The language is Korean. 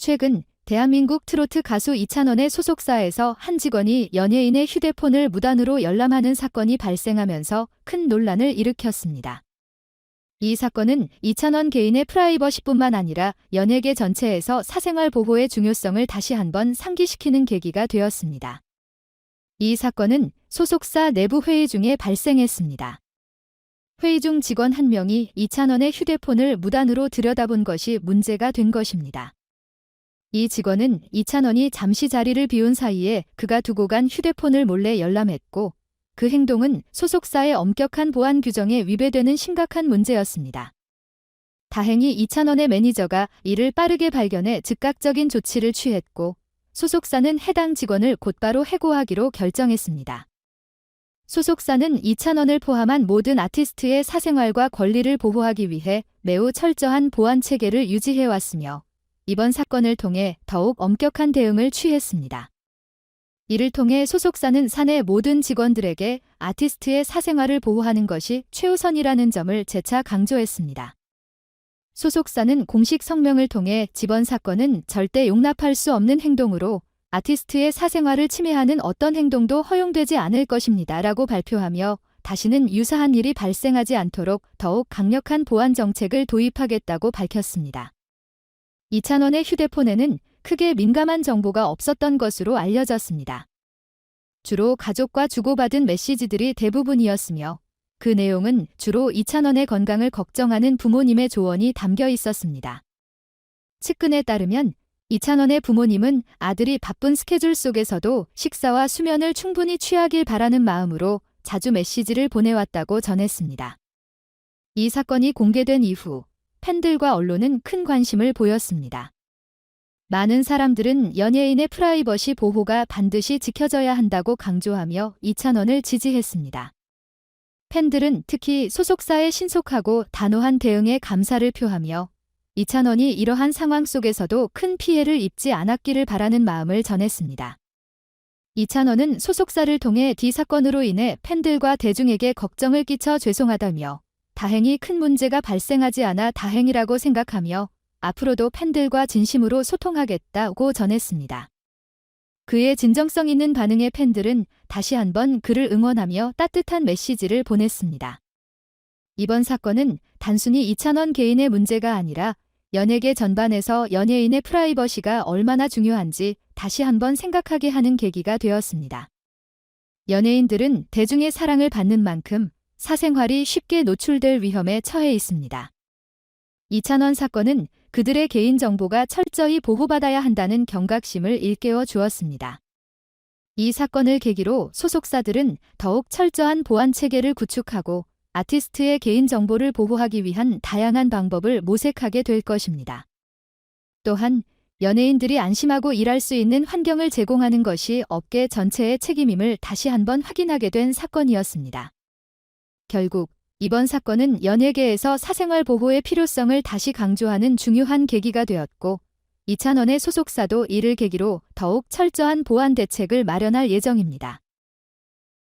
최근 대한민국 트로트 가수 이찬원의 소속사에서 한 직원이 연예인의 휴대폰을 무단으로 열람하는 사건이 발생하면서 큰 논란을 일으켰습니다. 이 사건은 이찬원 개인의 프라이버시뿐만 아니라 연예계 전체에서 사생활 보호의 중요성을 다시 한번 상기시키는 계기가 되었습니다. 이 사건은 소속사 내부 회의 중에 발생했습니다. 회의 중 직원 한 명이 이찬원의 휴대폰을 무단으로 들여다본 것이 문제가 된 것입니다. 이 직원은 이찬원이 잠시 자리를 비운 사이에 그가 두고 간 휴대폰을 몰래 열람했고, 그 행동은 소속사의 엄격한 보안 규정에 위배되는 심각한 문제였습니다. 다행히 이찬원의 매니저가 이를 빠르게 발견해 즉각적인 조치를 취했고, 소속사는 해당 직원을 곧바로 해고하기로 결정했습니다. 소속사는 이찬원을 포함한 모든 아티스트의 사생활과 권리를 보호하기 위해 매우 철저한 보안 체계를 유지해왔으며, 이번 사건을 통해 더욱 엄격한 대응을 취했습니다. 이를 통해 소속사는 사내 모든 직원들에게 아티스트의 사생활을 보호하는 것이 최우선이라는 점을 재차 강조했습니다. 소속사는 공식 성명을 통해 이번 사건은 절대 용납할 수 없는 행동으로 아티스트의 사생활을 침해하는 어떤 행동도 허용되지 않을 것입니다 라고 발표하며 다시는 유사한 일이 발생하지 않도록 더욱 강력한 보안 정책을 도입하겠다고 밝혔습니다. 이찬원의 휴대폰에는 크게 민감한 정보가 없었던 것으로 알려졌습니다. 주로 가족과 주고받은 메시지들이 대부분이었으며 그 내용은 주로 이찬원의 건강을 걱정하는 부모님의 조언이 담겨 있었습니다. 측근에 따르면 이찬원의 부모님은 아들이 바쁜 스케줄 속에서도 식사와 수면을 충분히 취하길 바라는 마음으로 자주 메시지를 보내왔다고 전했습니다. 이 사건이 공개된 이후 팬들과 언론은 큰 관심을 보였습니다. 많은 사람들은 연예인의 프라이버시 보호가 반드시 지켜져야 한다고 강조하며 이찬원을 지지했습니다. 팬들은 특히 소속사의 신속하고 단호한 대응에 감사를 표하며 이찬원이 이러한 상황 속에서도 큰 피해를 입지 않았기를 바라는 마음을 전했습니다. 이찬원은 소속사를 통해 이 사건으로 인해 팬들과 대중에게 걱정을 끼쳐 죄송하다며 다행히 큰 문제가 발생하지 않아 다행이라고 생각하며 앞으로도 팬들과 진심으로 소통하겠다고 전했습니다. 그의 진정성 있는 반응에 팬들은 다시 한번 그를 응원하며 따뜻한 메시지를 보냈습니다. 이번 사건은 단순히 이찬원 개인의 문제가 아니라 연예계 전반에서 연예인의 프라이버시가 얼마나 중요한지 다시 한번 생각하게 하는 계기가 되었습니다. 연예인들은 대중의 사랑을 받는 만큼 사생활이 쉽게 노출될 위험에 처해 있습니다. 이찬원 사건은 그들의 개인정보가 철저히 보호받아야 한다는 경각심을 일깨워 주었습니다. 이 사건을 계기로 소속사들은 더욱 철저한 보안 체계를 구축하고 아티스트의 개인정보를 보호하기 위한 다양한 방법을 모색하게 될 것입니다. 또한 연예인들이 안심하고 일할 수 있는 환경을 제공하는 것이 업계 전체의 책임임을 다시 한번 확인하게 된 사건이었습니다. 결국 이번 사건은 연예계에서 사생활 보호의 필요성을 다시 강조하는 중요한 계기가 되었고, 이찬원의 소속사도 이를 계기로 더욱 철저한 보안 대책을 마련할 예정입니다.